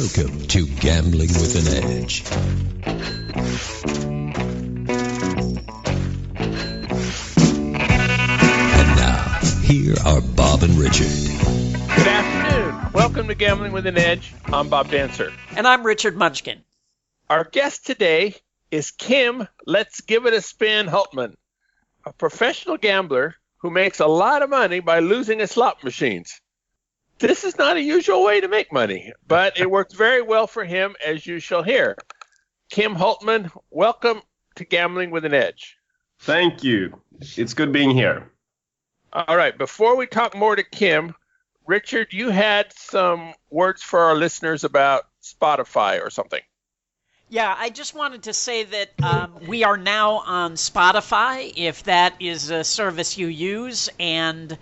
Welcome to Gambling with an Edge. And now, here are Bob and Richard. Good afternoon. Welcome to Gambling with an Edge. I'm Bob Dancer. And I'm Richard Munchkin. Our guest today is Kim LetsGiveItASpin Hultman, a professional gambler who makes a lot of money by losing at slot machines. This is not a usual way to make money, but it works very well for him, as you shall hear. Kim Holtmann, welcome to Gambling with an Edge. Thank you. It's good being here. All right. Before we talk more to Kim, Richard, you had some words for our listeners about Spotify or something. Yeah, I just wanted to say that we are now on Spotify, if that is a service you use, and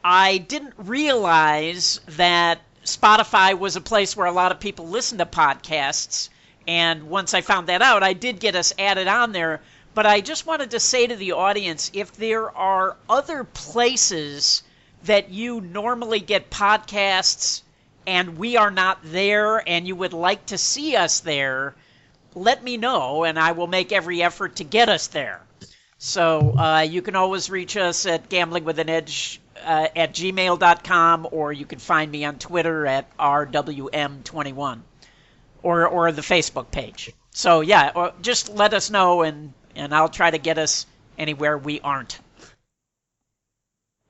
I didn't realize that Spotify was a place where a lot of people listen to podcasts, and once I found that out, I did get us added on there. But I just wanted to say to the audience, if there are other places that you normally get podcasts and we are not there and you would like to see us there, let me know, and I will make every effort to get us there. So you can always reach us at gamblingwithanedge at gmail.com, or you can find me on Twitter at RWM21 or the Facebook page. So yeah, just let us know, and I'll try to get us anywhere we aren't.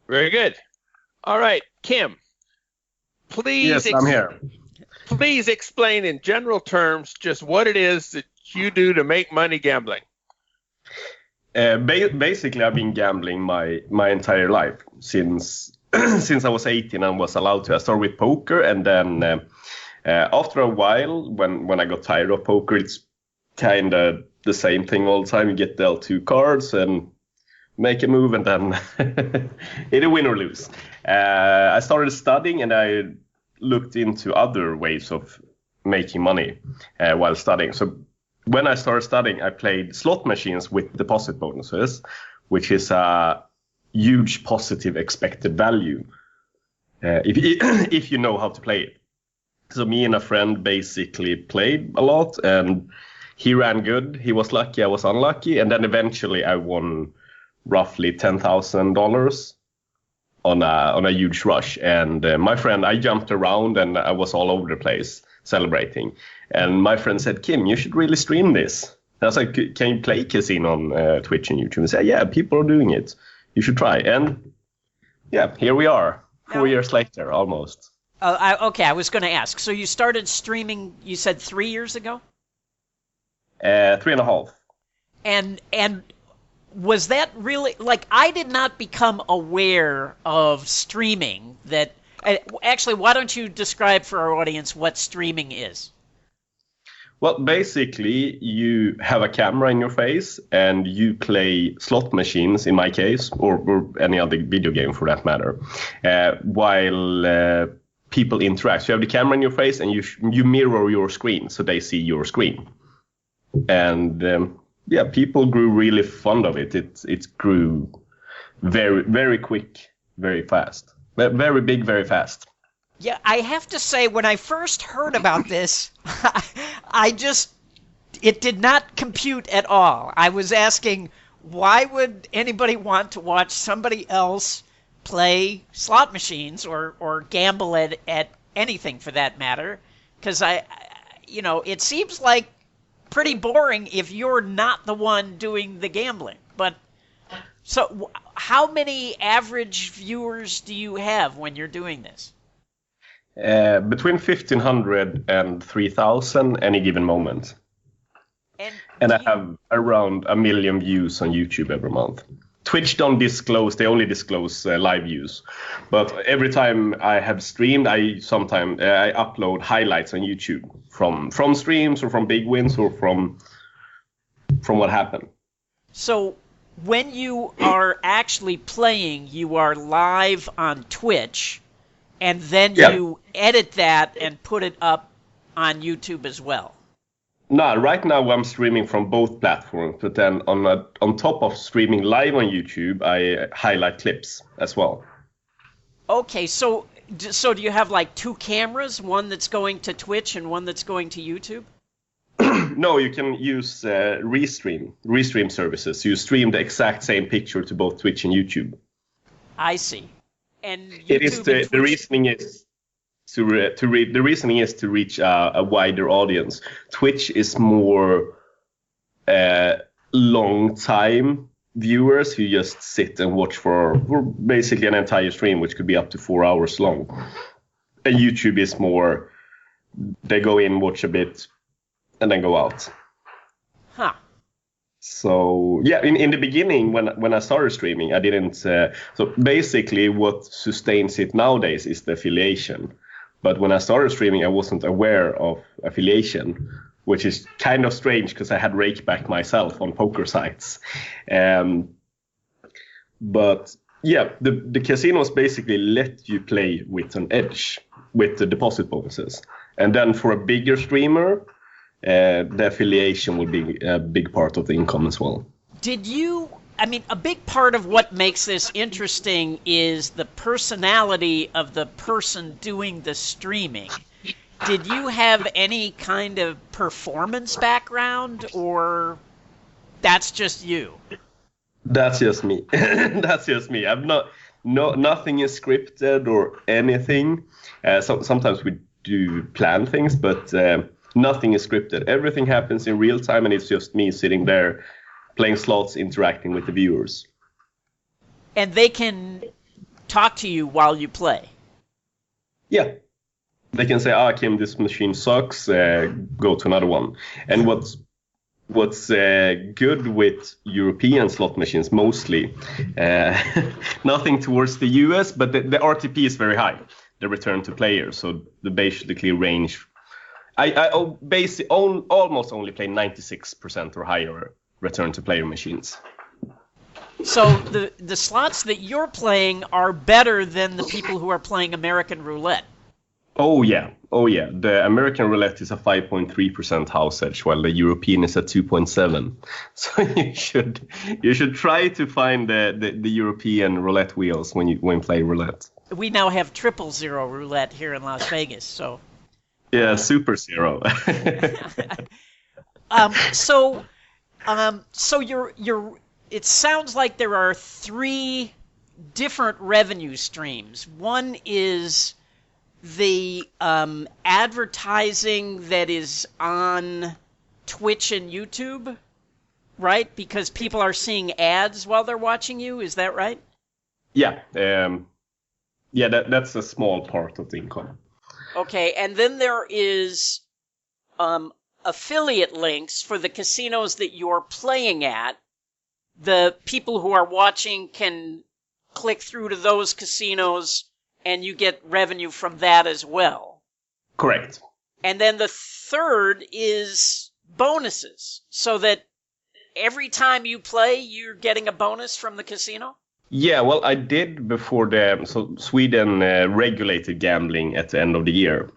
Very good. All right, Kim, please. Yes, I'm here. Please explain in general terms just what it is that you do to make money gambling. Basically, I've been gambling my entire life since I was 18 and was allowed to. I started with poker, and then after a while, when I got tired of poker, it's kind of the same thing all the time. You get dealt 2 cards and make a move, and then either win or lose. I started studying, and I looked into other ways of making money while studying. So when I started studying, I played slot machines with deposit bonuses, which is a huge positive expected value if you know how to play it. So me and a friend basically played a lot, and he ran good. He was lucky, I was unlucky, and then eventually I won roughly $10,000 on a huge rush. And my friend, I jumped around and I was all over the place celebrating. And my friend said, Kim, you should really stream this. I was like, can you play casino on Twitch and YouTube? And say, yeah, people are doing it. You should try. And yeah, here we are, 4 years later, almost. Okay, I was going to ask. So you started streaming, you said 3 years ago? 3.5. And was that really, like, I did not become aware of streaming that, actually, why don't you describe for our audience what streaming is? Well, basically, you have a camera in your face and you play slot machines, in my case, or any other video game for that matter, while people interact. So you have the camera in your face and you mirror your screen so they see your screen. And yeah, people grew really fond of it. It grew very, very quick, very fast. Very big, very fast. Yeah, I have to say, when I first heard about this, it did not compute at all. I was asking, why would anybody want to watch somebody else play slot machines or gamble at anything for that matter? Because it seems like pretty boring if you're not the one doing the gambling. But so how many average viewers do you have when you're doing this? Between 1,500 and 3,000 any given moment. And I have around 1 million views on YouTube every month. Twitch don't disclose, they only disclose live views. But every time I have streamed, I upload highlights on YouTube from streams or from big wins or from what happened. So when you are actually playing, you are live on Twitch, and then you edit that and put it up on YouTube as well. No, right now I'm streaming from both platforms, but then on top of streaming live on YouTube, I highlight clips as well. Okay, so So do you have like two cameras, one that's going to Twitch and one that's going to YouTube? No, you can use restream services. You stream the exact same picture to both Twitch and YouTube. I see. And YouTube It is the reasoning is the reasoning is to reach a wider audience. Twitch is more long time viewers who just sit and watch for basically an entire stream, which could be up to 4 hours long. And YouTube is more, they go in, watch a bit, and then go out. Huh. So yeah, in the beginning when I started streaming, I didn't. So basically, what sustains it nowadays is the affiliation. But when I started streaming, I wasn't aware of affiliation, which is kind of strange because I had rakeback myself on poker sites. But yeah, the casinos basically let you play with an edge with the deposit bonuses, and then for a bigger streamer, the affiliation will be a big part of the income as well. A big part of what makes this interesting is the personality of the person doing the streaming. Did you have any kind of performance background, or that's just you? That's just me. That's just me. Nothing is scripted or anything. Sometimes we do plan things, but nothing is scripted. Everything happens in real time, and it's just me sitting there playing slots, interacting with the viewers. And they can talk to you while you play? Yeah. They can say, Kim, this machine sucks, go to another one. And what's good with European slot machines mostly, nothing towards the US, but the RTP is very high, the return to player. So the basically range, I almost only play 96% or higher return to player machines. So the slots that you're playing are better than the people who are playing American roulette. Oh yeah. The American roulette is a 5.3% house edge, while the European is at 2.7. So you should try to find the European roulette wheels when you play roulette. We now have 000 roulette here in Las Vegas, so. Yeah, super zero. So you're. It sounds like there are three different revenue streams. One is the advertising that is on Twitch and YouTube, right? Because people are seeing ads while they're watching you. Is that right? Yeah. That's a small part of the income. Okay, and then there is affiliate links for the casinos that you're playing at. The people who are watching can click through to those casinos, and you get revenue from that as well. Correct. And then the third is bonuses, so that every time you play, you're getting a bonus from the casino? Yeah, well, I did before Sweden regulated gambling at the end of the year.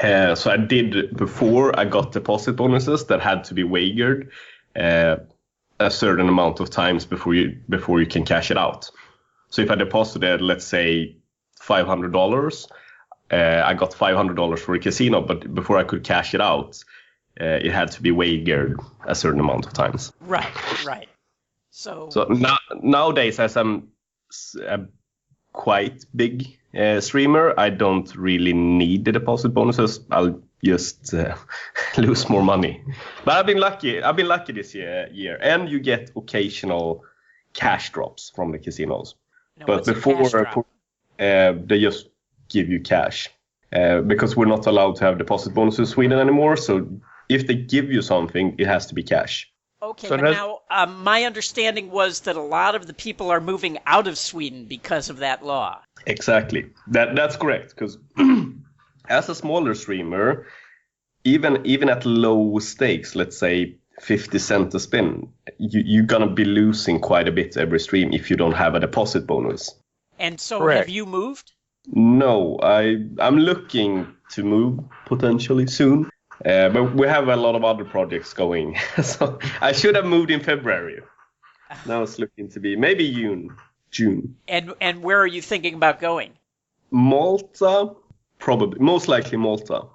So I did before I got deposit bonuses that had to be wagered a certain amount of times before you can cash it out. So if I deposited, let's say, $500, I got $500 for a casino, but before I could cash it out, it had to be wagered a certain amount of times. Right. So nowadays, as I'm a quite big streamer, I don't really need the deposit bonuses. I'll just lose more money. But I've been lucky this year, and you get occasional cash drops from the casinos. Now, but before they just give you cash because we're not allowed to have deposit bonuses in Sweden anymore. So if they give you something, it has to be cash. Okay, so but now my understanding was that a lot of the people are moving out of Sweden because of that law. Exactly. That's correct. Because as a smaller streamer, even at low stakes, let's say 50 cents a spin, you're going to be losing quite a bit every stream if you don't have a deposit bonus. And so Have you moved? No, I'm looking to move potentially soon. But we have a lot of other projects going. So I should have moved in February. Now it's looking to be maybe June. And where are you thinking about going? Malta, probably, most likely Malta.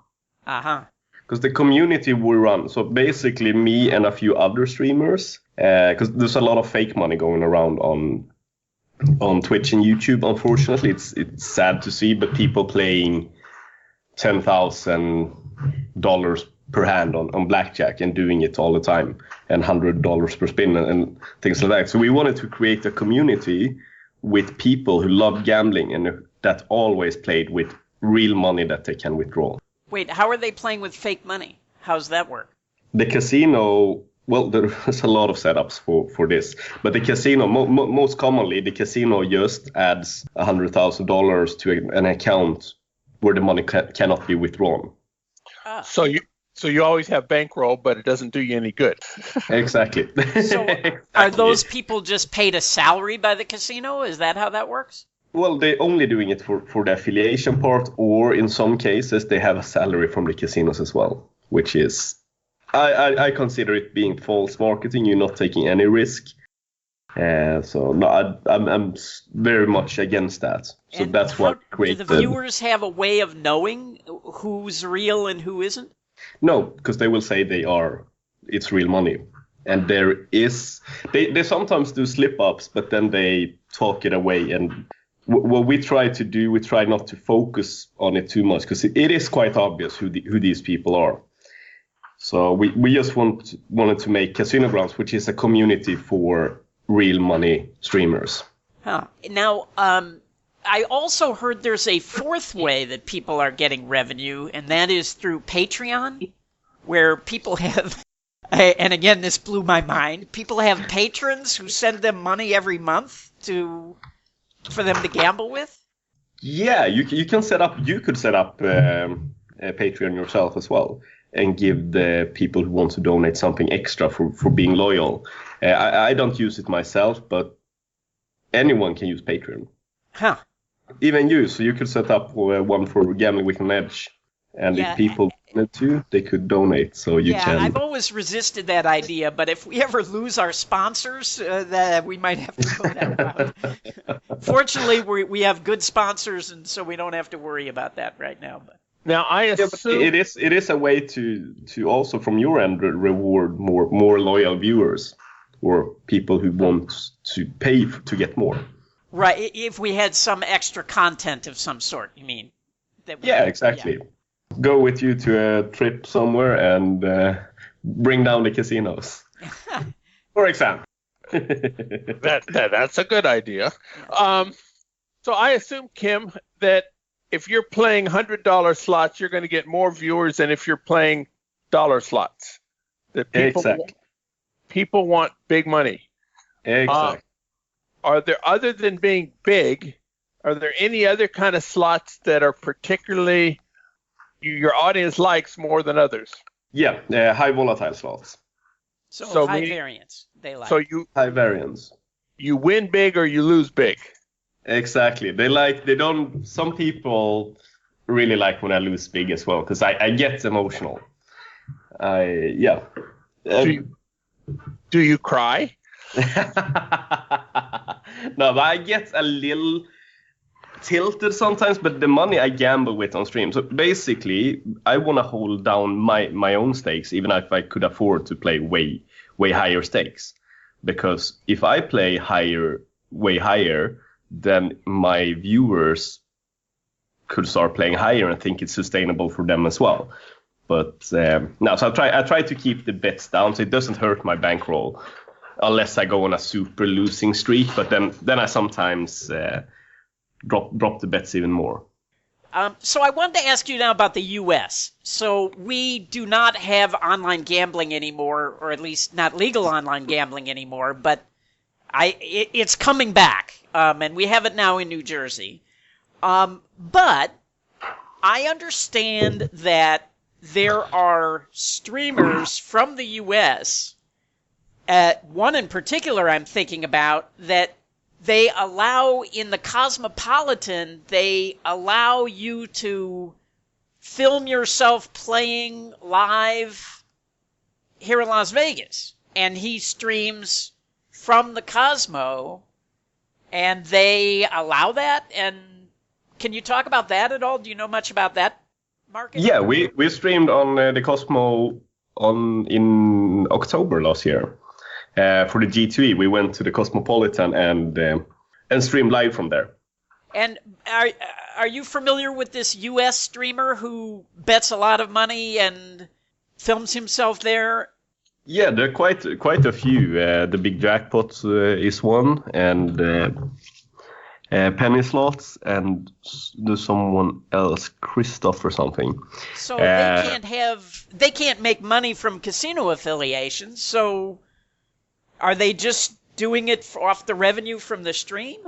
Uh-huh. Because the community we run, so basically me and a few other streamers, because there's a lot of fake money going around on Twitch and YouTube. Unfortunately, it's sad to see, but people playing $10,000 per hand on blackjack and doing it all the time, and $100 per spin and things like that. So we wanted to create a community with people who love gambling and that always played with real money that they can withdraw. Wait, how are they playing with fake money? How's that work? The casino, well, there's a lot of setups for this, but the casino, most commonly, the casino just adds $100,000 to an account where the money cannot be withdrawn. Ah. So you always have bankroll, but it doesn't do you any good. Exactly. So are those people just paid a salary by the casino? Is that how that works? Well, they're only doing it for the affiliation part, or in some cases, they have a salary from the casinos as well, which is, I consider it being false marketing. You're not taking any risk. So no, I'm very much against that. So And that's what do created. the viewers have a way of knowing who's real and who isn't? No, because they will say it's real money. And there is, they sometimes do slip-ups, but then they talk it away. And what we try to do, we try not to focus on it too much, because it is quite obvious who these people are. So we just wanted to make Casino Grounds, which is a community for real money streamers. Huh. Now, I also heard there's a fourth way that people are getting revenue, and that is through Patreon, where people have, and again, this blew my mind, people have patrons who send them money every month for them to gamble with? Yeah, you could set up a Patreon yourself as well, and give the people who want to donate something extra for being loyal. I don't use it myself, but anyone can use Patreon. Huh. Even you, so you could set up one for Gambling with an Edge, and if people wanted to, they could donate. So you can. Yeah, I've always resisted that idea, but if we ever lose our sponsors, that we might have to go that route. Fortunately, we have good sponsors, and so we don't have to worry about that right now. But Now I assume it is a way to also from your end reward more loyal viewers or people who want to pay to get more. right, if we had some extra content of some sort, you mean? Yeah, exactly. Yeah. Go with you to a trip somewhere and bring down the casinos, for example. that's a good idea. So I assume, Kim, that if you're playing $100 slots, you're going to get more viewers than if you're playing dollar slots. That people want big money. Exactly. Are there, other than being big, are there any other kind of slots that are particularly your audience likes more than others? Yeah, high volatile slots. So high variance they like. So high variance. You win big or you lose big. Exactly. Some people really like when I lose big as well, because I get emotional. Yeah. Do you cry? No, but I get a little tilted sometimes, but the money I gamble with on stream. So basically, I want to hold down my own stakes, even if I could afford to play way higher stakes. Because if I play way higher, then my viewers could start playing higher and think it's sustainable for them as well. But no, so I try to keep the bets down so it doesn't hurt my bankroll, unless I go on a super losing streak. But then I sometimes drop the bets even more. So I wanted to ask you now about the U.S. So we do not have online gambling anymore, or at least not legal online gambling anymore. But it's coming back, and we have it now in New Jersey. But I understand that there are streamers from the U.S., one in particular I'm thinking about, that they allow in the Cosmopolitan, they allow you to film yourself playing live here in Las Vegas. And he streams from the Cosmo, and they allow that. And Can you talk about that at all? Do you know much about that market? Yeah, we streamed on the Cosmo in October last year. For the G2E, we went to the Cosmopolitan and streamed live from there. And are you familiar with this U.S. streamer who bets a lot of money and films himself there? Yeah, there are quite a few. The Big Jackpot is one, and Penny Slots, and there's someone else, Christoph or something. So they can't make money from casino affiliations. So are they just doing it off the revenue from the stream?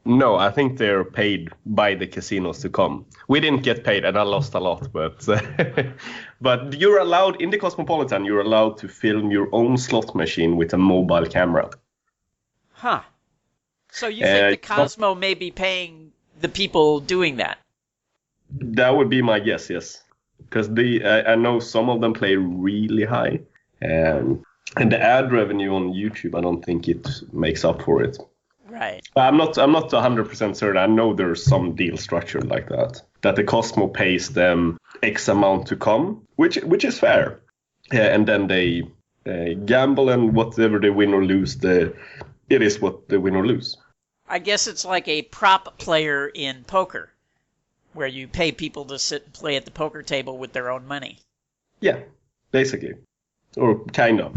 No, I think they're paid by the casinos to come. We didn't get paid, and I lost a lot, but but you're allowed in the Cosmopolitan. You're allowed to film your own slot machine with a mobile camera. Huh. So you think the Cosmo may be paying the people doing that? That would be my guess, yes. Because I know some of them play really high, and the ad revenue on YouTube, I don't think it makes up for it. Right. I'm not 100% certain. I know there's some deal structured like that the Cosmo pays them X amount to come, which is fair. And then they gamble, and whatever they win or lose, it is what they win or lose. I guess it's like a prop player in poker, where you pay people to sit and play at the poker table with their own money. Yeah, basically. Or kind of.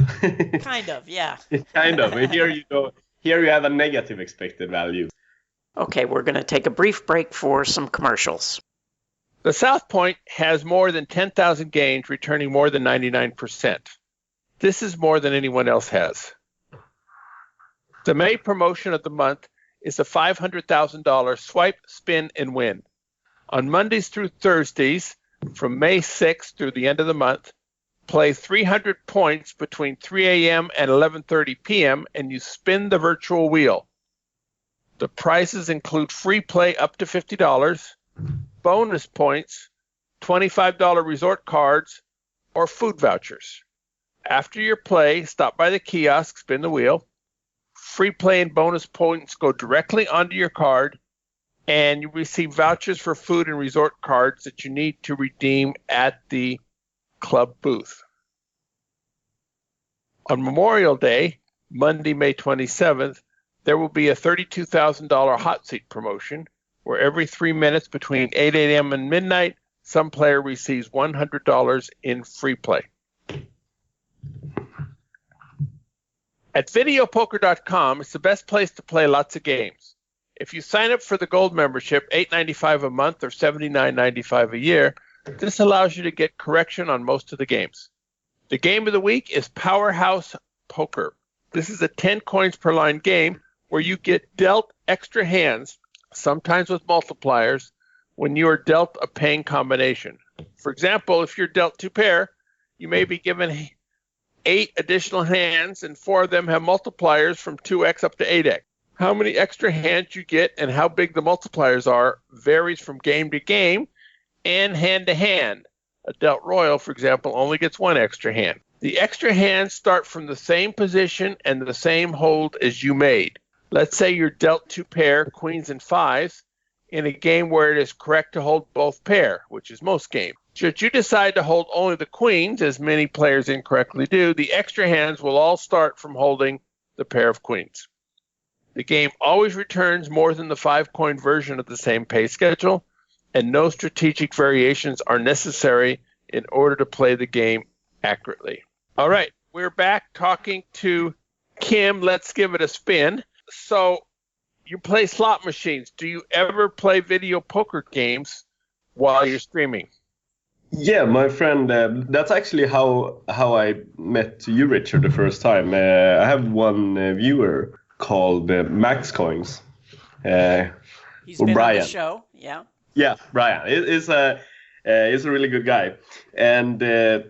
Kind of, yeah. Kind of. Here you go. Here you have a negative expected value. Okay, we're going to take a brief break for some commercials. The South Point has more than 10,000 games, returning more than 99%. This is more than anyone else has. The May promotion of the month is a $500,000 swipe, spin, and win. On Mondays through Thursdays, from May 6th through the end of the month, play 300 points between 3 a.m. and 11:30 p.m. and you spin the virtual wheel. The prizes include free play up to $50, bonus points, $25 resort cards, or food vouchers. After your play, stop by the kiosk, spin the wheel. Free play and bonus points go directly onto your card, and you receive vouchers for food and resort cards that you need to redeem at the club booth. On Memorial Day, Monday, May 27th, there will be a $32,000 hot seat promotion where every 3 minutes between 8 a.m. and midnight, some player receives $100 in free play. At videopoker.com, it's the best place to play lots of games. If you sign up for the gold membership, $8.95 a month or $79.95 a year, this allows you to get correction on most of the games. The game of the week is Powerhouse Poker. This is a 10 coins per line game where you get dealt extra hands, sometimes with multipliers, when you are dealt a paying combination. For example, if you're dealt 2 pair, you may be given 8 additional hands, and 4 of them have multipliers from 2x up to 8x. How many extra hands you get and how big the multipliers are varies from game to game and hand to hand. A dealt royal, for example, only gets 1 extra hand. The extra hands start from the same position and the same hold as you made. Let's say you're dealt 2 pair, queens and 5s, in a game where it is correct to hold both pair, which is most games. Should you decide to hold only the queens, as many players incorrectly do, the extra hands will all start from holding the pair of queens. The game always returns more than the 5-coin version of the same pay schedule, and no strategic variations are necessary in order to play the game accurately. All right, we're back talking to Kim. Let's give it a spin. So you play slot machines. Do you ever play video poker games while you're streaming? Yeah, my friend, that's actually how I met you, Richard, the first time. I have one viewer called Max Coins. He's been Brian. on the show, yeah. Yeah, Brian is a really good guy, and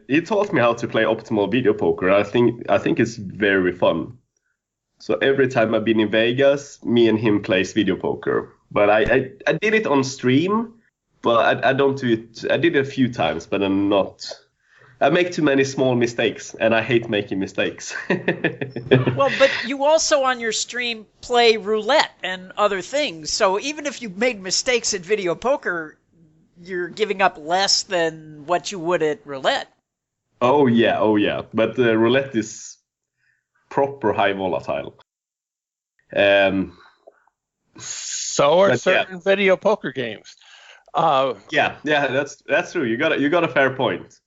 he taught me how to play optimal video poker. I think it's very fun. So every time I've been in Vegas, me and him plays video poker. But I did it on stream, but I don't do it. I did it a few times, but I'm not I make too many small mistakes, and I hate making mistakes. Well, but you also on your stream play roulette and other things. So even if you made mistakes at video poker, you're giving up less than what you would at roulette. Oh yeah. But roulette is proper high volatile. So are certain video poker games. Yeah, that's true. You got a fair point.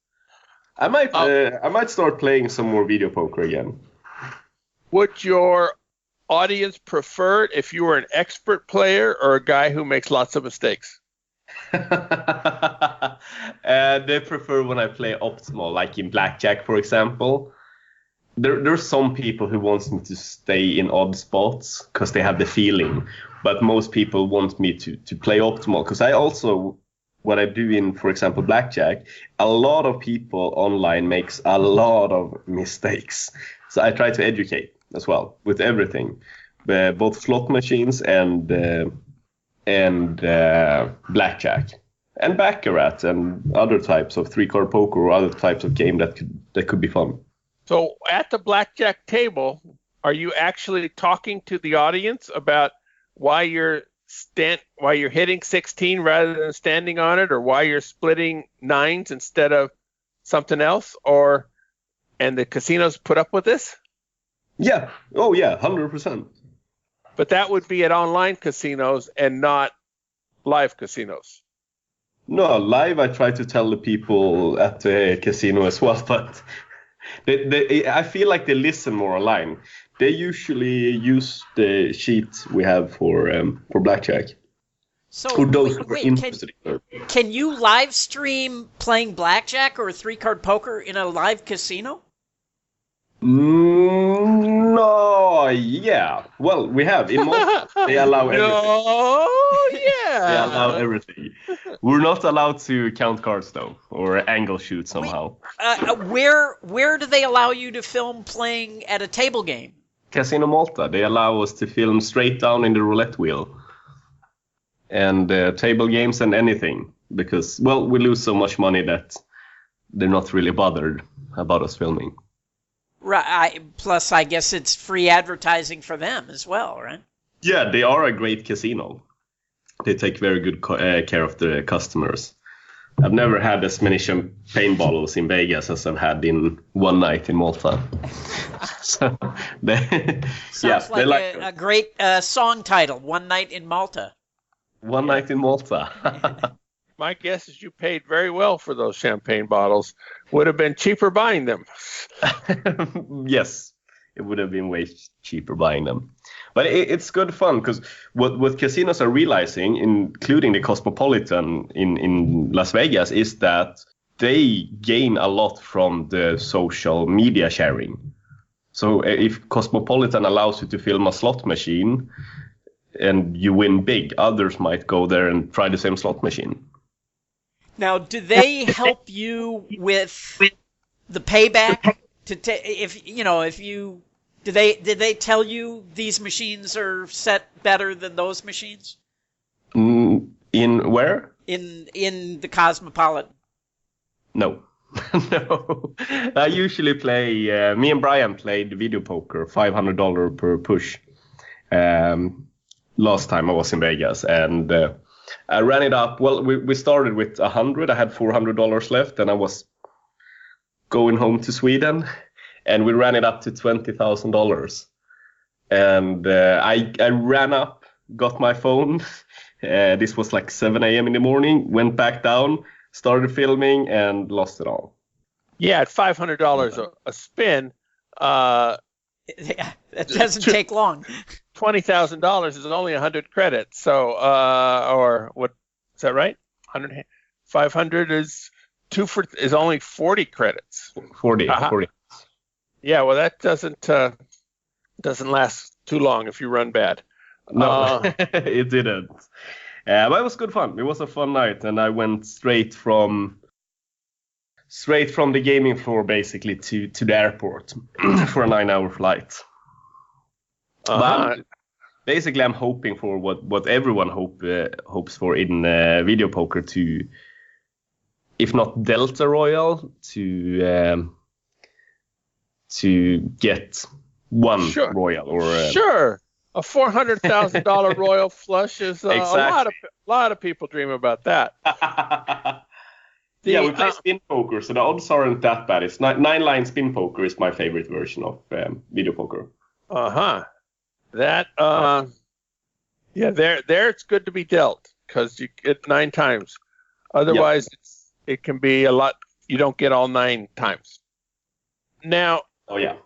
I might start playing some more video poker again. Would your audience prefer it if you were an expert player or a guy who makes lots of mistakes? They prefer when I play optimal, like in blackjack, for example. There's some people who wants me to stay in odd spots because they have the feeling, but most people want me to play optimal because I also, what I do in, for example, blackjack, a lot of people online makes a lot of mistakes. So I try to educate as well with everything, both slot machines and blackjack and baccarat and other types of three-card poker or other types of game that could be fun. So at the blackjack table, are you actually talking to the audience about why you're hitting 16 rather than standing on it, or why you're splitting nines instead of something else, and the casinos put up with this? Yeah. Oh yeah, 100%. But that would be at online casinos and not live casinos. No, live I try to tell the people at the casino as well, but I feel like they listen more online. They usually use the sheet we have for blackjack. So for those who are interested. Can you live stream playing blackjack or three-card poker in a live casino? No, yeah. Well, we have. In Malta, they allow everything. Oh, yeah. They allow everything. We're not allowed to count cards, though, or angle shoot somehow. Where do they allow you to film playing at a table game? Casino Malta. They allow us to film straight down in the roulette wheel. And table games and anything. Because, well, we lose so much money that they're not really bothered about us filming. Right. Plus, I guess it's free advertising for them as well, right? Yeah, they are a great casino. They take very good care of the customers. I've never had as many champagne bottles in Vegas as I've had in one night in Malta. So Sounds like a great song title, One Night in Malta. One Night in Malta. My guess is you paid very well for those champagne bottles. Would have been cheaper buying them. Yes, it would have been way cheaper buying them. But it's good fun because what casinos are realizing, including the Cosmopolitan in Las Vegas, is that they gain a lot from the social media sharing. So if Cosmopolitan allows you to film a slot machine and you win big, others might go there and try the same slot machine. Now, do they help you with the payback? Did they tell you these machines are set better than those machines? In where? In the Cosmopolitan. No. No. I usually play, me and Brian played video poker, $500 per push. Last time I was in Vegas, and I ran it up. Well, we started with 100. I had $400 left, and I was going home to Sweden, and we ran it up to $20,000. And I ran up, got my phone. This was like 7 a.m. in the morning. Went back down, started filming, and lost it all. Yeah, at $500 a spin. Yeah, that doesn't take long. $20,000 is only 100 credits. So, or what is that right? 500 is only 40 credits. 40. Yeah, well, that doesn't last too long if you run bad. No, it didn't. But it was good fun. It was a fun night, and I went straight from the gaming floor basically to the airport for a 9-hour flight. But basically, I'm hoping for what everyone hopes for in video poker to if not Delta Royal, to get one Sure. Royal or Sure. A $400,000 Royal flush is Exactly. a lot of people dream about that. Yeah, we play spin poker, so the odds aren't that bad. It's 9-line spin poker is my favorite version of video poker. That yeah, there it's good to be dealt because you get 9 times. Otherwise, it can be a lot. You don't get all 9 times. Now, Oh yeah.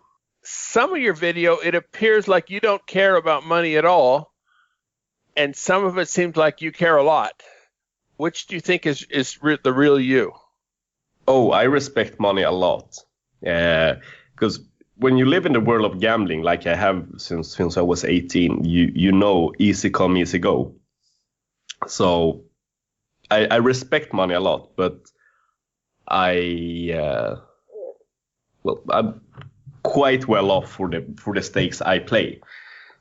some of your video, it appears like you don't care about money at all, and some of it seems like you care a lot. Which do you think is the real you? Oh, I respect money a lot. Because when you live in the world of gambling, like I have since I was 18, you know, easy come, easy go. So I respect money a lot, but I'm quite well off for the stakes I play.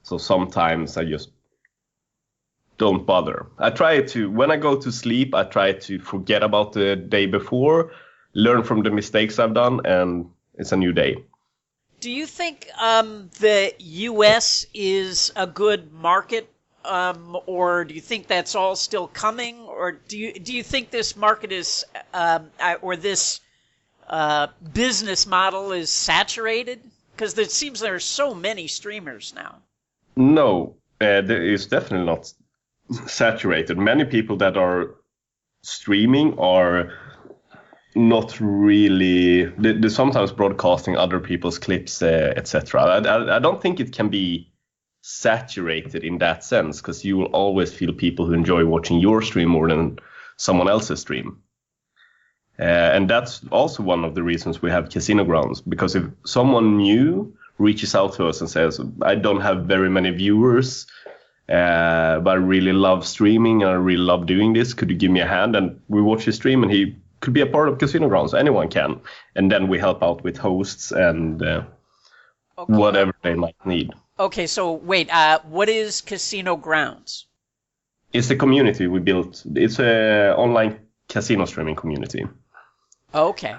So sometimes I just don't bother. I try to, when I go to sleep, I try to forget about the day before, learn from the mistakes I've done, and it's a new day. Do you think the U.S. is a good market, or do you think that's all still coming, or do you think this market is, or this business model is saturated? Because it seems there are so many streamers now. No, there is definitely not saturated. Many people that are streaming are not really. They're sometimes broadcasting other people's clips, etc. I don't think it can be saturated in that sense, because you will always feel people who enjoy watching your stream more than someone else's stream. And that's also one of the reasons we have casino grounds, because if someone new reaches out to us and says, I don't have very many viewers, but I really love streaming and I really love doing this, could you give me a hand? And we watch his stream and he could be a part of casino grounds. Anyone can. And then we help out with hosts and whatever they might need. Okay, so wait, what is Casino Grounds? It's the community we built. It's an online casino streaming community. Okay.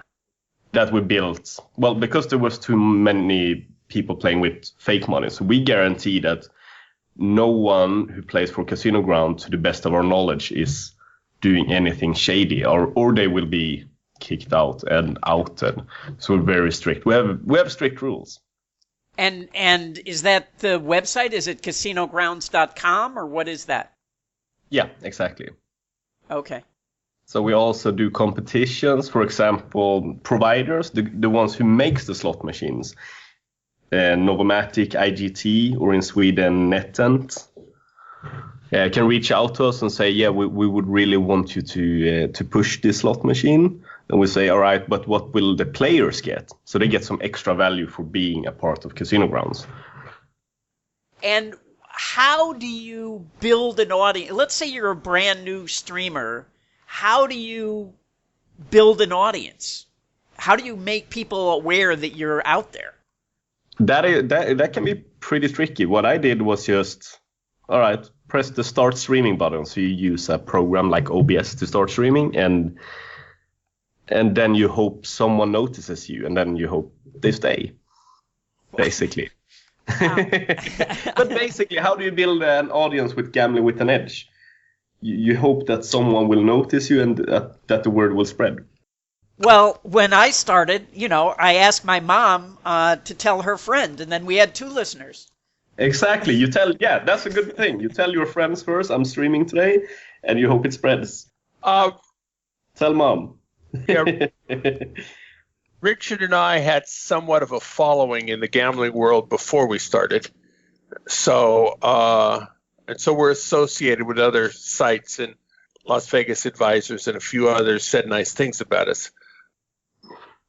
That we built, well, because there was too many people playing with fake money. So we guarantee that no one who plays for Casino Ground, to the best of our knowledge, is doing anything shady, or they will be kicked out and outed. So we're very strict. We have strict rules. And is that the website? Is it casinogrounds.com, or what is that? Yeah, exactly. Okay. So we also do competitions, for example, providers, the ones who makes the slot machines, Novomatic, IGT, or in Sweden, NetEnt, can reach out to us and say, yeah, we would really want you to push this slot machine. And we say, all right, but what will the players get? So they get some extra value for being a part of Casino Grounds. And how do you build an audience? Let's say you're a brand new streamer. How do you build an audience? How do you make people aware that you're out there? That can be pretty tricky. What I did was just, all right, press the start streaming button. So you use a program like OBS to start streaming, and then you hope someone notices you, and then you hope they stay, basically. But basically, how do you build an audience with Gambling with an Edge? You hope that someone will notice you and that the word will spread. Well, when I started, I asked my mom to tell her friend, and then we had 2 listeners. Exactly. That's a good thing. You tell your friends first, I'm streaming today, and you hope it spreads. Tell mom. Yeah. Richard and I had somewhat of a following in the gambling world before we started. So we're associated with other sites, and Las Vegas Advisors and a few others said nice things about us.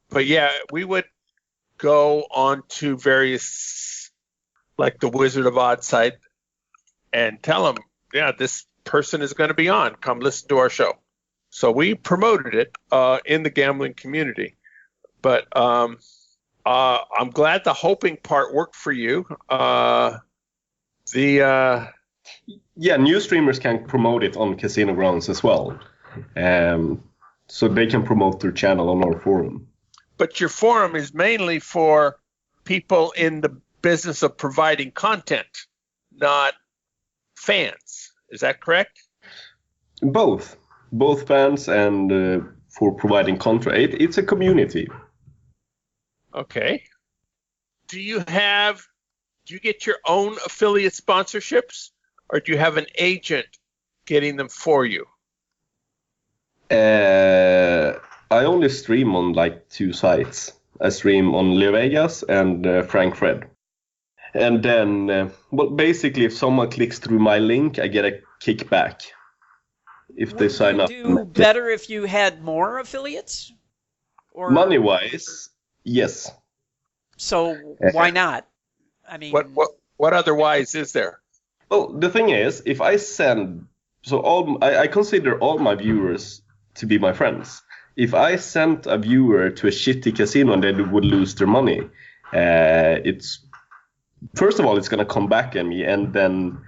But yeah, we would go on to various, like the Wizard of Oz site, and tell them, yeah, this person is going to be on. Come listen to our show. So we promoted it in the gambling community. But I'm glad the hoping part worked for you. New streamers can promote it on Casino Grounds as well. so they can promote their channel on our forum. But your forum is mainly for people in the business of providing content, not fans. Is that correct? Both fans and for providing content. It's a community. Okay. Do you get your own affiliate sponsorships, or do you have an agent getting them for you? I only stream on like 2 sites. I stream on Leo Vegas and Frank Fred. And then, basically, if someone clicks through my link, I get a kickback if they sign up. Would you do better if you had more affiliates? Or money-wise, yes. So why not? I mean, what other whys is there? Well, the thing is, if I send, I consider all my viewers to be my friends. If I sent a viewer to a shitty casino and they would lose their money, first of all, it's going to come back at me, and then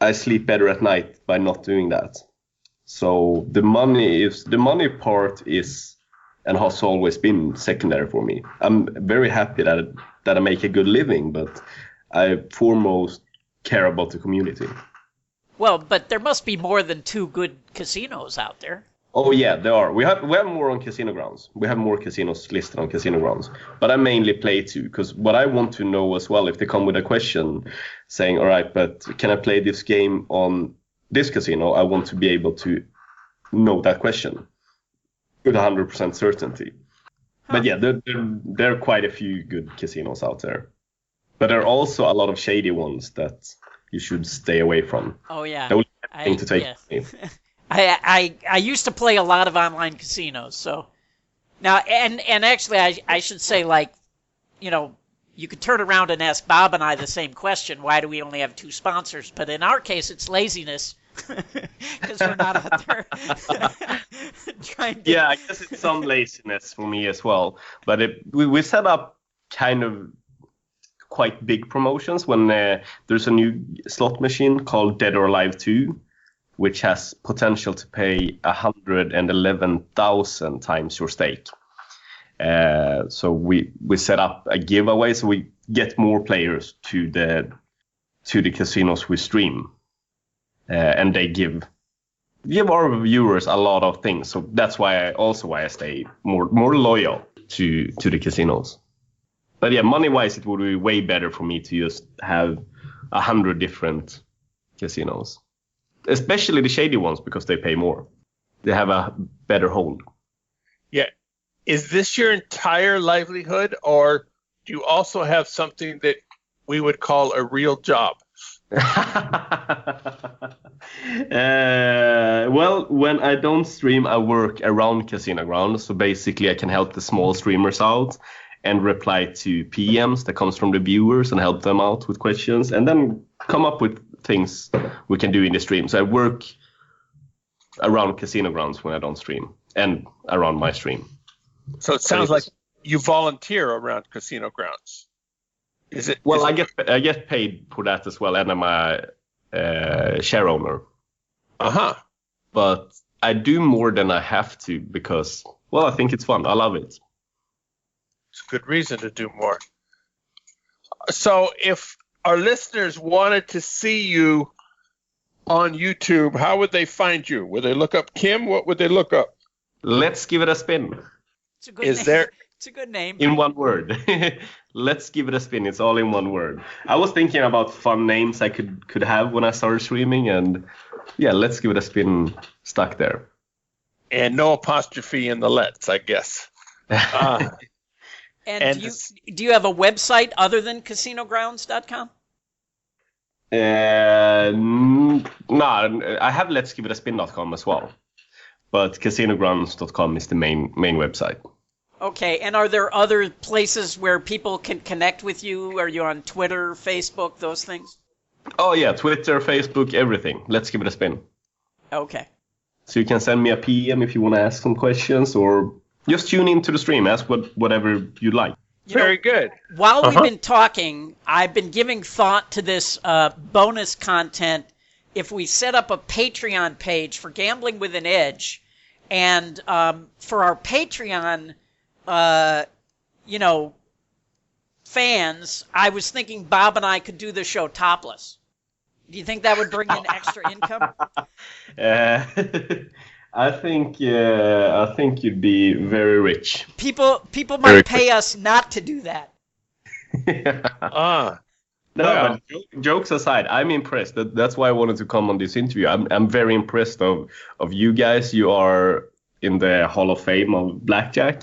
I sleep better at night by not doing that. So the money part is, and has always been, secondary for me. I'm very happy that I make a good living, but I foremost care about the community. Well, but there must be more than 2 good casinos out there. Oh yeah, there are. We have more on Casino Grounds. We have more casinos listed on Casino Grounds. But I mainly play 2, because what I want to know as well, if they come with a question saying, all right, but can I play this game on this casino? I want to be able to know that question with 100% certainty. But yeah, there are quite a few good casinos out there. But there are also a lot of shady ones that you should stay away from. Oh yeah. That would be a thing to take me. I used to play a lot of online casinos, so now and actually I should say, like, you know, you could turn around and ask Bob and I the same question, why do we only have 2 sponsors? But in our case, it's laziness, because we're not out there trying to... Yeah, I guess it's some laziness for me as well. But we set up kind of quite big promotions when there's a new slot machine called Dead or Alive 2, which has potential to pay 111,000 times your stake. So we set up a giveaway, so we get more players to the casinos we stream, and they give our viewers a lot of things. So that's why I stay more loyal to the casinos. But yeah, money-wise, it would be way better for me to just have 100 different casinos. Especially the shady ones, because they pay more. They have a better hold. Yeah. Is this your entire livelihood, or do you also have something that we would call a real job? Well, when I don't stream, I work around Casino Grounds. So basically, I can help the small streamers out and reply to PMs that comes from the viewers and help them out with questions, and then come up with things we can do in the stream. So I work around Casino Grounds when I don't stream, and around my stream. So it sounds like you volunteer around Casino Grounds. Is it? Well, I get paid for that as well, and I'm a share owner. But I do more than I have to because, well, I think it's fun. I love it. It's a good reason to do more. So if our listeners wanted to see you on YouTube, how would they find you? Would they look up Kim? What would they look up? Let's Give It a Spin. It's a good name. It's a good name. In one word. Let's Give It a Spin. It's all in one word. I was thinking about fun names I could have when I started streaming, and yeah, Let's Give It a Spin stuck there. And no apostrophe in the let's, I guess. And do you have a website other than casinogrounds.com? No, I have LetsGiveItASpin.com as well. But casinogrounds.com is the main website. Okay, and are there other places where people can connect with you? Are you on Twitter, Facebook, those things? Oh yeah, Twitter, Facebook, everything. Let's Give It a Spin. Okay. So you can send me a PM if you want to ask some questions, or just tune into the stream, ask whatever you'd like. Very good. While we've been talking, I've been giving thought to this bonus content. If we set up a Patreon page for Gambling with an Edge, And for our Patreon, fans, I was thinking Bob and I could do the show topless. Do you think that would bring in extra income? I think you'd be very rich. People might pay us not to do that. No, but jokes aside, I'm impressed. That's why I wanted to come on this interview. I'm very impressed of you guys. You are in the Hall of Fame of blackjack,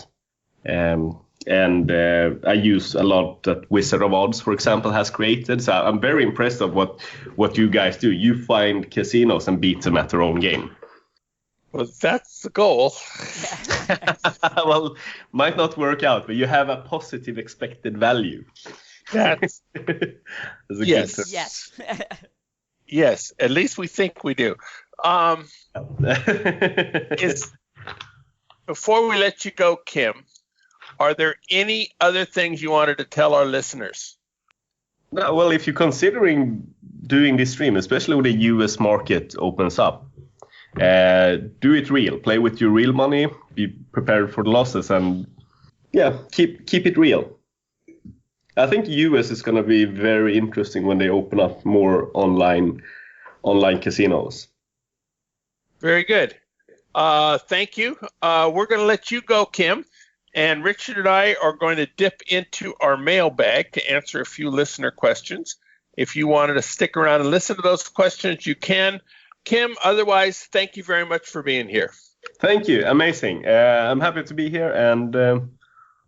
and I use a lot that Wizard of Odds, for example, has created. So I'm very impressed of what you guys do. You find casinos and beat them at their own game. Well, that's the goal. Well, might not work out, but you have a positive expected value. That's yes. Good Yes. Yes, at least we think we do. Before we let you go, Kim, are there any other things you wanted to tell our listeners? No, well, if you're considering doing this stream, especially when the US market opens up, do it real. Play with your real money. Be prepared for the losses, and keep it real. I think US is going to be very interesting when they open up more online casinos. Very good. Thank you. We're going to let you go, Kim. And Richard and I are going to dip into our mailbag to answer a few listener questions. If you wanted to stick around and listen to those questions, you can. Kim, otherwise, thank you very much for being here. Thank you. Amazing. I'm happy to be here, and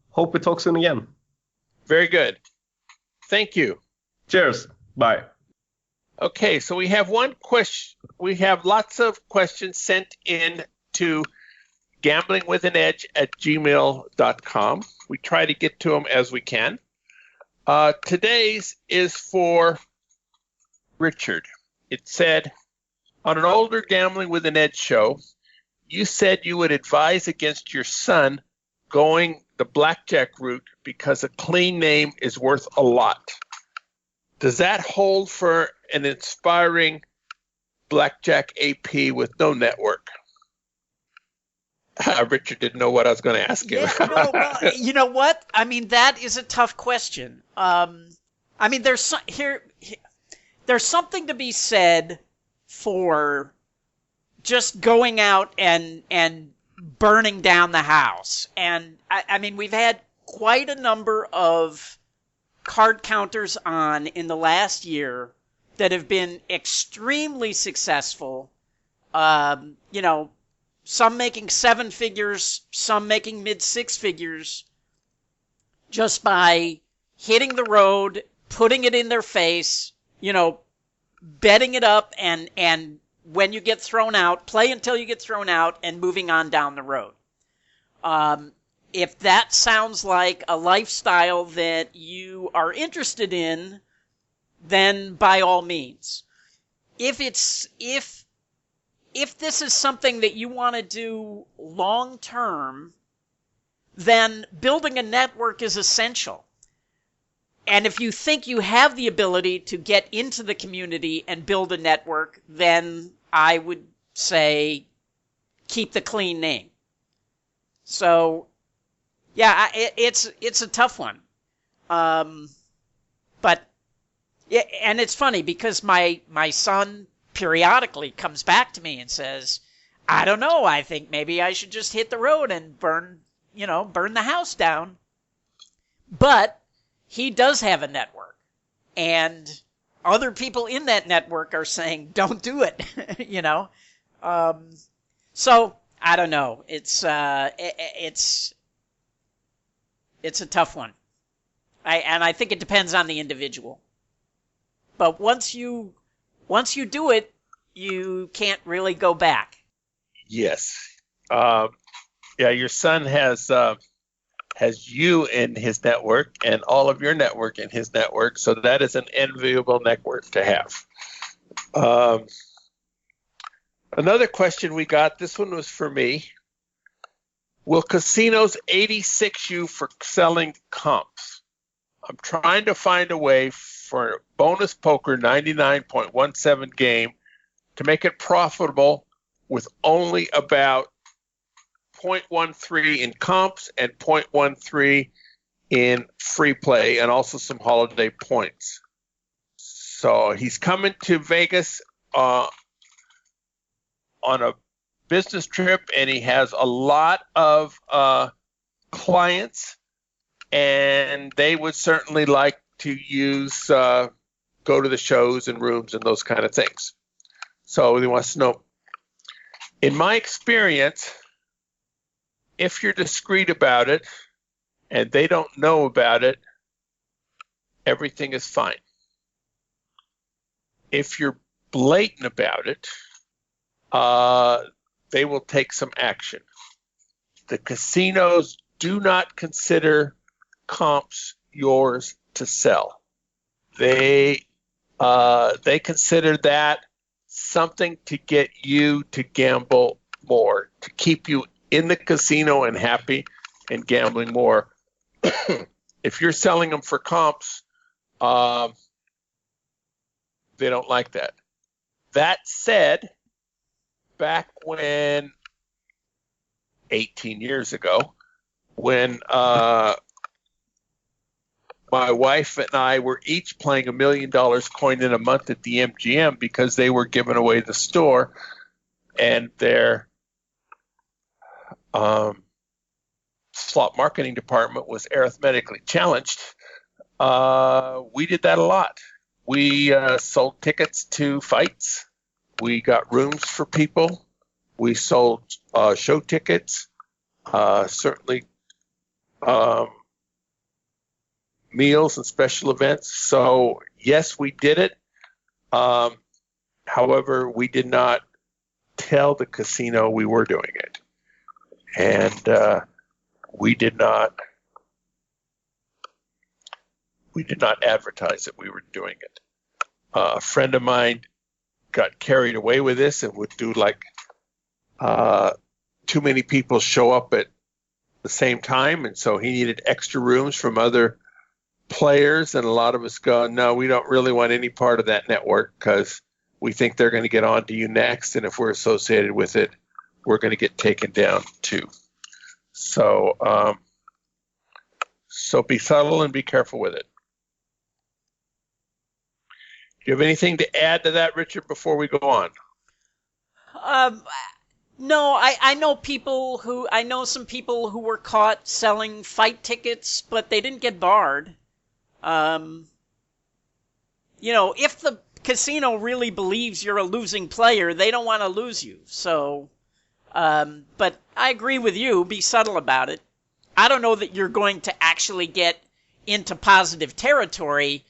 hope we talk soon again. Very good. Thank you. Cheers. Bye. Okay, so we have one question. We have lots of questions sent in to gamblingwithanedge@gmail.com. We try to get to them as we can. Today's is for Richard. It said, on an older Gambling with an Edge show, you said you would advise against your son going the blackjack route because a clean name is worth a lot. Does that hold for an inspiring blackjack AP with no network? Richard didn't know what I was going to ask him. Yeah, no, well, you know what? I mean, that is a tough question. I mean, there's something to be said for just going out and burning down the house. And I mean, we've had quite a number of card counters on in the last year that have been extremely successful. Some making 7 figures, some making mid 6 figures, just by hitting the road, putting it in their face, betting it up, and when you get thrown out, play until you get thrown out, and moving on down the road. If that sounds like a lifestyle that you are interested in, then by all means. If this is something that you want to do long term, then building a network is essential. And if you think you have the ability to get into the community and build a network, then I would say keep the clean name. So, yeah, it's a tough one. But yeah, and it's funny because my son periodically comes back to me and says, I don't know, I think maybe I should just hit the road and burn the house down. But he does have a network, and other people in that network are saying, don't do it, So I don't know. It's a tough one. I think it depends on the individual. But once you do it, you can't really go back. Yes. Your son has you in his network and all of your network in his network, so that is an enviable network to have. Another question we got, this one was for me. Will casinos 86 you for selling comps? I'm trying to find a way for bonus poker 99.17 game to make it profitable with only about 0.13 in comps and 0.13 in free play, and also some holiday points. So he's coming to Vegas on a business trip, and he has a lot of clients, and they would certainly like to use go to the shows and rooms and those kind of things. So he wants to know, in my experience, if you're discreet about it and they don't know about it, everything is fine. If you're blatant about it, they will take some action. The casinos do not consider comps yours to sell. They consider that something to get you to gamble more, to keep you in the casino and happy and gambling more. If you're selling them for comps, they don't like that. That said, back when 18 years ago, when my wife and I were each playing $1 million coin in a month at the MGM because they were giving away the store, and their slot marketing department was arithmetically challenged. We did that a lot. We sold tickets to fights. We got rooms for people. We sold show tickets. Certainly meals and special events. So yes, we did it. However, we did not tell the casino we were doing it, and we did not advertise that we were doing it. A friend of mine got carried away with this and would do like too many people show up at the same time, and so he needed extra rooms from other players, and a lot of us go, no, we don't really want any part of that network because we think they're going to get on to you next, and if we're associated with it, we're going to get taken down too. So so be subtle and be careful with it. Do you have anything to add to that, Richard, before we go on? No, I know some people who were caught selling fight tickets, but they didn't get barred. If the casino really believes you're a losing player, they don't want to lose you. So, but I agree with you. Be subtle about it. I don't know that you're going to actually get into positive territory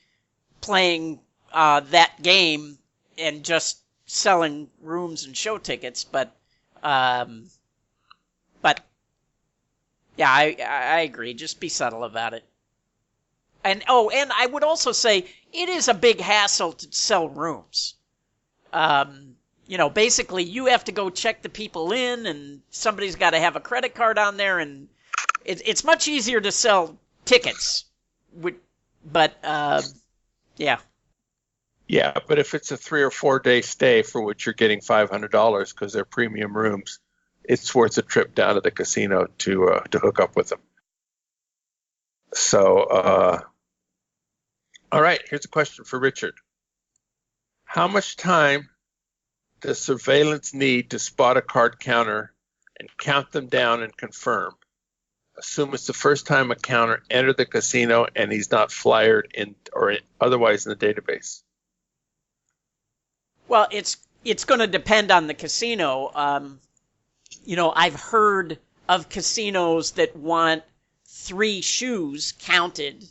playing that game and just selling rooms and show tickets, but yeah, I agree. Just be subtle about it. And I would also say it is a big hassle to sell rooms. Basically you have to go check the people in, and somebody's got to have a credit card on there, and it's much easier to sell tickets. But yeah. Yeah, but if it's a 3 or 4 day stay for which you're getting $500 because they're premium rooms, it's worth a trip down to the casino to hook up with them. So, all right, here's a question for Richard. How much time does surveillance need to spot a card counter and count them down and confirm? Assume it's the first time a counter entered the casino and he's not flyered in or otherwise in the database. Well, it's going to depend on the casino. I've heard of casinos that want 3 shoes counted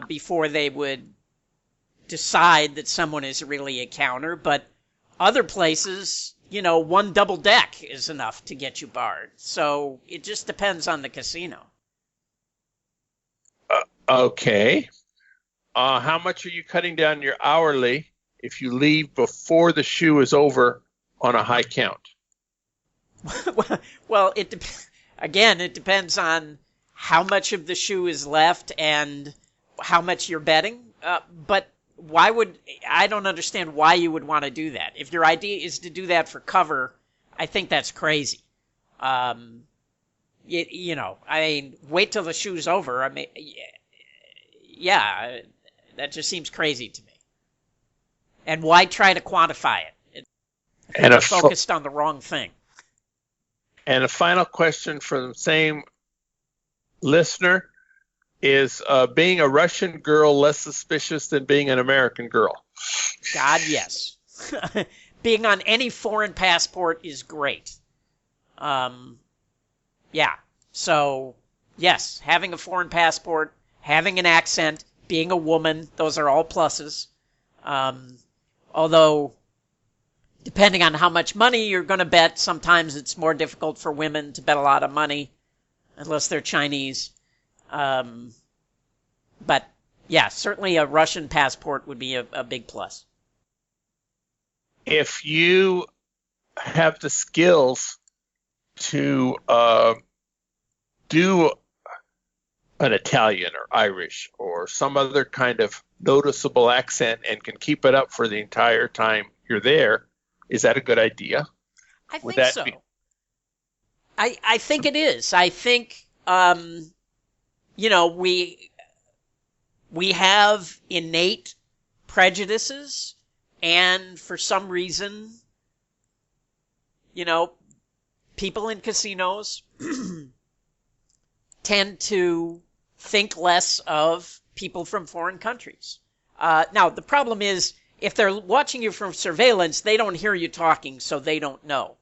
before they would decide that someone is really a counter, but other places, 1 double deck is enough to get you barred. So it just depends on the casino. Okay. How much are you cutting down your hourly if you leave before the shoe is over on a high count? Well, it depends on how much of the shoe is left and how much you're betting. But I don't understand why you would want to do that. If your idea is to do that for cover, I think that's crazy. I mean, wait till the show's over. I mean, yeah, that just seems crazy to me. And why try to quantify it? You're focused on the wrong thing. And a final question from the same listener is, being a Russian girl less suspicious than being an American girl? God, yes. Being on any foreign passport is great. Yeah. So, yes, having a foreign passport, having an accent, being a woman, those are all pluses. Although, depending on how much money you're going to bet, sometimes it's more difficult for women to bet a lot of money, unless they're Chinese. But, yeah, certainly a Russian passport would be a big plus. If you have the skills to do an Italian or Irish or some other kind of noticeable accent and can keep it up for the entire time you're there, is that a good idea? I think so. I think it is. I think, we have innate prejudices, and for some reason, people in casinos tend to think less of people from foreign countries. Now, the problem is, if they're watching you from surveillance, they don't hear you talking, so they don't know.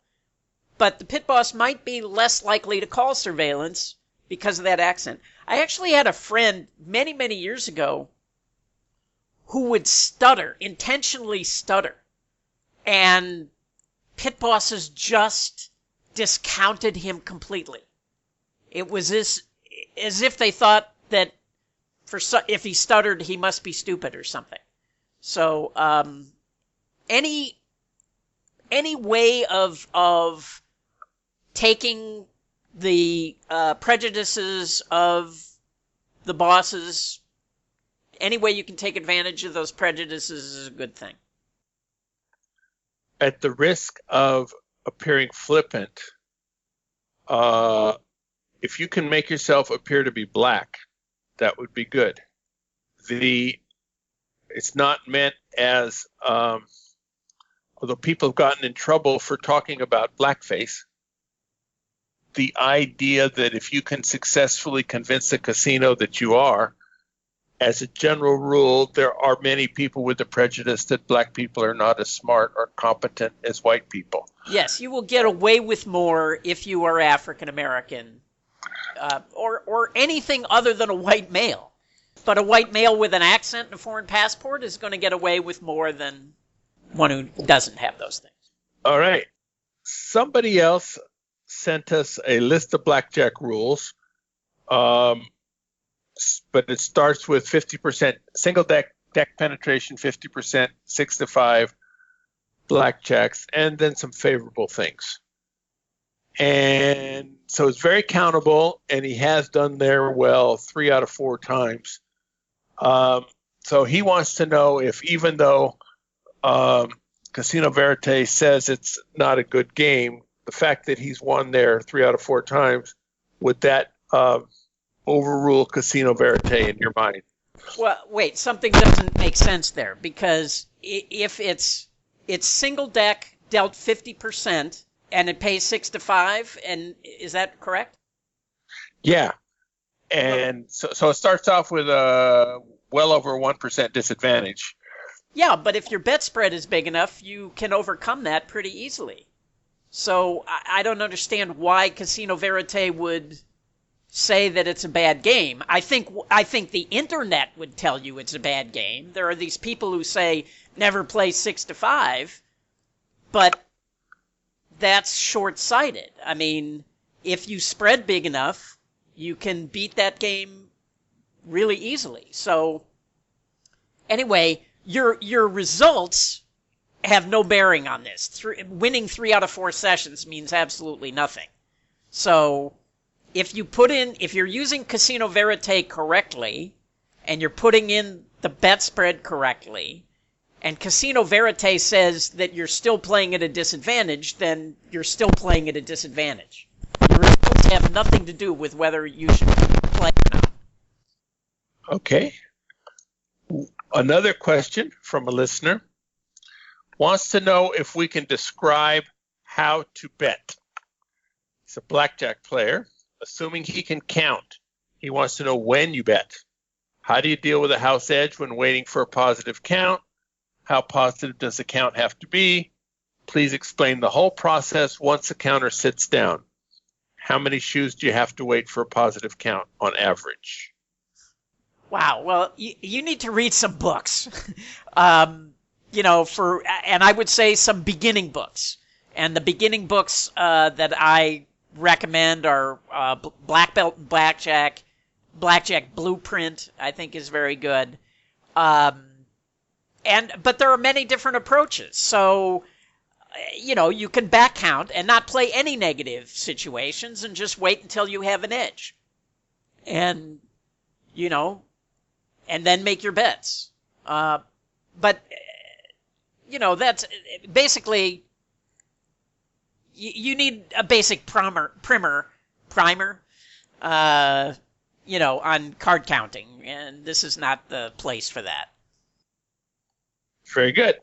But the pit boss might be less likely to call surveillance because of that accent. I actually had a friend many, many years ago who would intentionally stutter. And pit bosses just discounted him completely. It was as if they thought that if he stuttered, he must be stupid or something. So any way of taking the prejudices of the bosses, any way you can take advantage of those prejudices is a good thing. At the risk of appearing flippant, if you can make yourself appear to be black, that would be good. It's not meant as, although people have gotten in trouble for talking about blackface, the idea that if you can successfully convince a casino that you are, as a general rule, there are many people with the prejudice that black people are not as smart or competent as white people. Yes, you will get away with more if you are African American, or anything other than a white male. But a white male with an accent and a foreign passport is going to get away with more than one who doesn't have those things. All right. Somebody else sent us a list of blackjack rules, but it starts with 50% single deck penetration, 50%, 6 to 5 blackjacks, and then some favorable things. And so it's very countable, and he has done there well 3 out of 4 times. So he wants to know if, even though Casino Verite says it's not a good game, the fact that he's won there 3 out of 4 times, would that overrule Casino Verite in your mind? Well, wait, something doesn't make sense there, because if it's single deck dealt 50% and it pays 6 to 5, and is that correct? Yeah. And so it starts off with a well over 1% disadvantage. Yeah, but if your bet spread is big enough, you can overcome that pretty easily. So I don't understand why Casino Verite would say that it's a bad game. I think the internet would tell you it's a bad game. There are these people who say never play 6 to 5, but that's short-sighted. I mean, if you spread big enough, you can beat that game really easily. So anyway, your results have no bearing on this. Winning 3 out of 4 sessions means absolutely nothing. So if you're using Casino Verite correctly, and you're putting in the bet spread correctly, and Casino Verite says that you're still playing at a disadvantage, then you're still playing at a disadvantage. You're still have nothing to do with whether you should play or not. Okay. Another question from a listener wants to know if we can describe how to bet. He's a blackjack player. Assuming he can count, he wants to know when you bet. How do you deal with a house edge when waiting for a positive count? How positive does the count have to be? Please explain the whole process once the counter sits down. How many shoes do you have to wait for a positive count on average? Wow. Well, you need to read some books, and I would say some beginning books. And the beginning books that I recommend are Black Belt and Blackjack, Blackjack Blueprint, I think is very good. But there are many different approaches. So, you can back count and not play any negative situations and just wait until you have an edge. And, and then make your bets. But that's basically, you need a basic primer, on card counting, and this is not the place for that. Very good.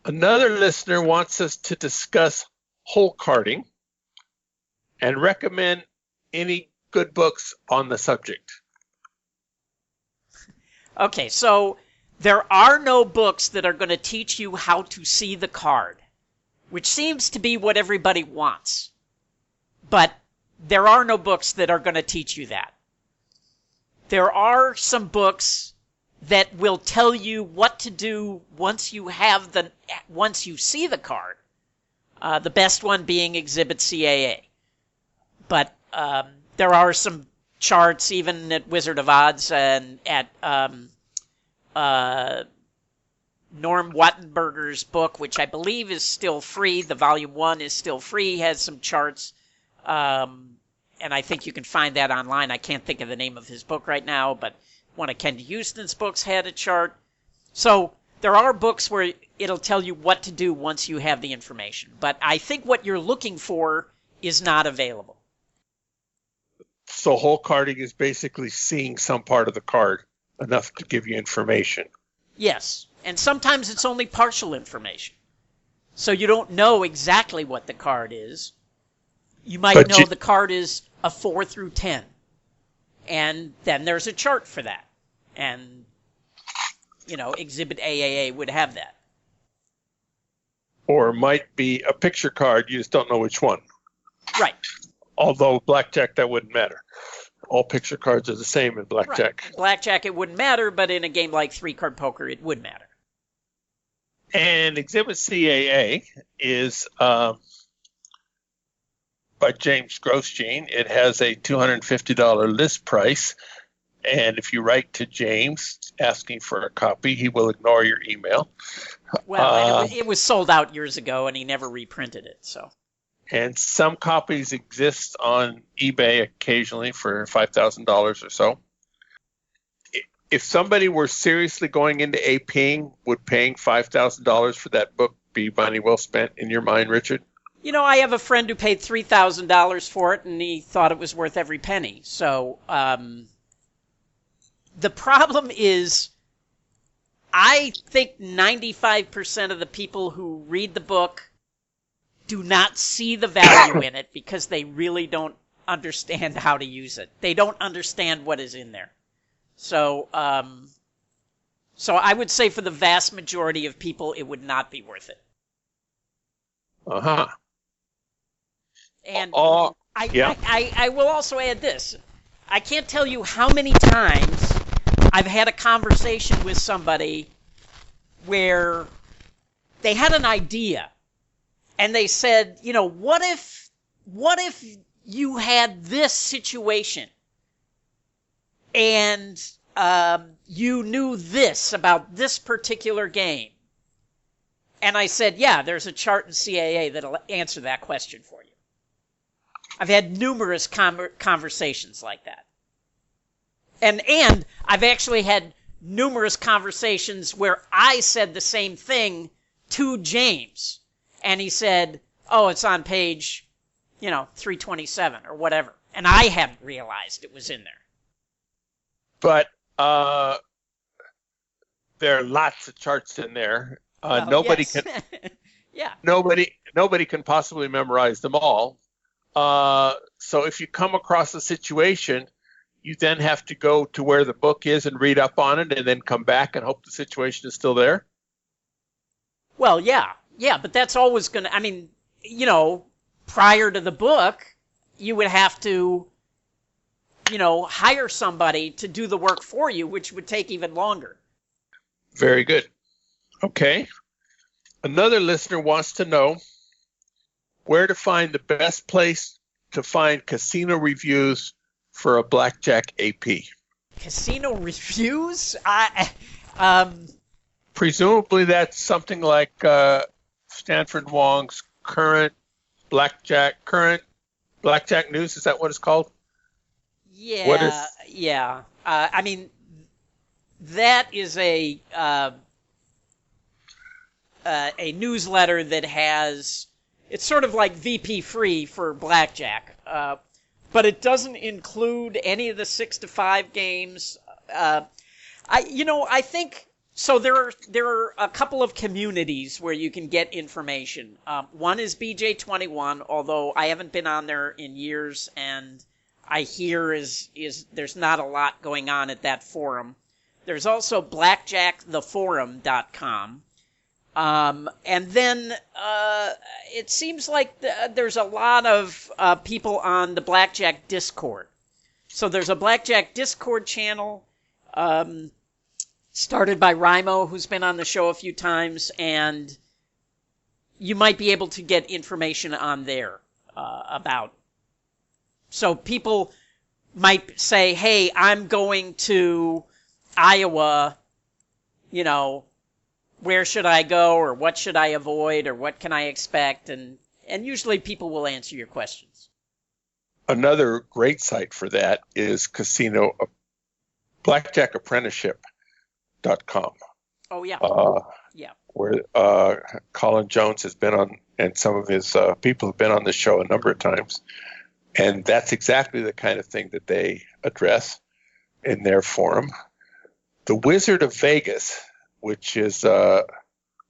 Another listener wants us to discuss hole carding and recommend any good books on the subject. Okay, so there are no books that are going to teach you how to see the card, which seems to be what everybody wants. But there are no books that are going to teach you that. There are some books that will tell you what to do once you see the card. The best one being Exhibit CAA. But there are some charts even at Wizard of Odds and at Norm Wattenberger's book, which I believe is still free. The volume 1 is still free, has some charts. And I think you can find that online. I can't think of the name of his book right now, but one of Ken Houston's books had a chart. So there are books where it'll tell you what to do once you have the information. But I think what you're looking for is not available. So hole carding is basically seeing some part of the card enough to give you information. Yes, and sometimes it's only partial information. So you don't know exactly what the card is. You might know the card is a 4 through 10. And then there's a chart for that. And, Exhibit AAA would have that. Or it might be a picture card, you just don't know which one. Right. Although blackjack, that wouldn't matter. All picture cards are the same in blackjack. Right. Blackjack, it wouldn't matter, but in a game like 3-card poker, it would matter. And Exhibit CAA is by James Grosjean. It has a $250 list price. And if you write to James asking for a copy, he will ignore your email. Well, it was sold out years ago, and he never reprinted it. So. And some copies exist on eBay occasionally for $5,000 or so. If somebody were seriously going into APing, would paying $5,000 for that book be money well spent in your mind, Richard? I have a friend who paid $3,000 for it, and he thought it was worth every penny. So the problem is, I think 95% of the people who read the book do not see the value in it because they really don't understand how to use it. They don't understand what is in there. So I would say for the vast majority of people, it would not be worth it. Uh-huh. And I will also add this. I can't tell you how many times I've had a conversation with somebody where they had an idea and they said, what if you had this situation and you knew this about this particular game? And I said, yeah, there's a chart in CAA that'll answer that question for you. I've had numerous conversations like that. And I've actually had numerous conversations where I said the same thing to James. And he said, oh, it's on page 327 or whatever. And I hadn't realized it was in there. But there are lots of charts in there. Nobody yes. can. Yeah. Nobody can possibly memorize them all. So if you come across a situation, you then have to go to where the book is and read up on it, and then come back and hope the situation is still there. Well, yeah, but that's always going to. I mean, prior to the book, you would have to, hire somebody to do the work for you, which would take even longer. Very good. Okay. Another listener wants to know where to find the best place to find casino reviews for a blackjack AP. Casino reviews? Presumably that's something like Stanford Wong's current blackjack news. Is that what it's called? Yeah. Yeah. I mean, that is a newsletter that has. It's sort of like VP free for blackjack, but it doesn't include any of the 6 to 5 games. I think so. There are a couple of communities where you can get information. One is BJ21, although I haven't been on there in years, and I hear is there's not a lot going on at that forum. There's also blackjacktheforum.com. And then it seems like there's a lot of people on the Blackjack Discord. So there's a Blackjack Discord channel started by Rimo, who's been on the show a few times, and you might be able to get information on there about. So people might say, hey, I'm going to Iowa, where should I go, or what should I avoid, or what can I expect? And usually people will answer your questions. Another great site for that is blackjackapprenticeship.com. Oh, yeah. Yeah. Where Colin Jones has been on, and some of his people have been on the show a number of times. And that's exactly the kind of thing that they address in their forum. The Wizard of Vegas, which is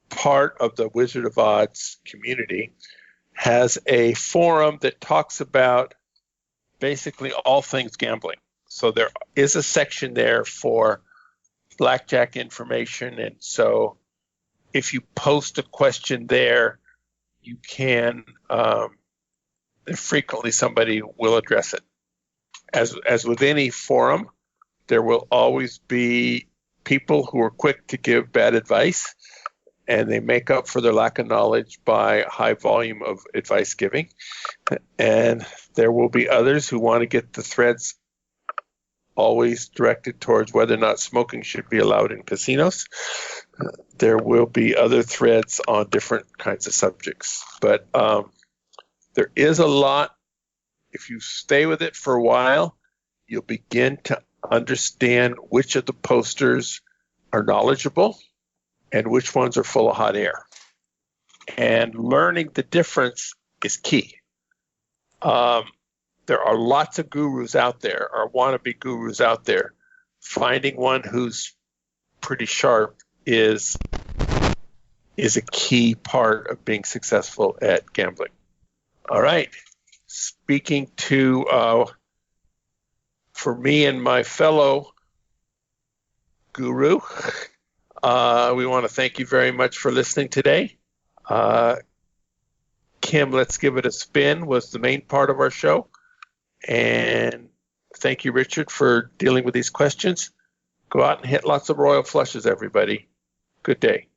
part of the Wizard of Odds community, has a forum that talks about basically all things gambling. So there is a section there for blackjack information. And so if you post a question there, you can, frequently somebody will address it. As with any forum, there will always be people who are quick to give bad advice, and they make up for their lack of knowledge by high volume of advice giving. And there will be others who want to get the threads always directed towards whether or not smoking should be allowed in casinos. There will be other threads on different kinds of subjects. But there is a lot. If you stay with it for a while, you'll begin to understand which of the posters are knowledgeable and which ones are full of hot air. And learning the difference is key. There are lots of gurus out there, or wannabe gurus out there. Finding one who's pretty sharp is a key part of being successful at gambling. All right. Speaking to, for me and my fellow guru, we want to thank you very much for listening today. Kim, Let's Give It a Spin was the main part of our show. And thank you, Richard, for dealing with these questions. Go out and hit lots of royal flushes, everybody. Good day.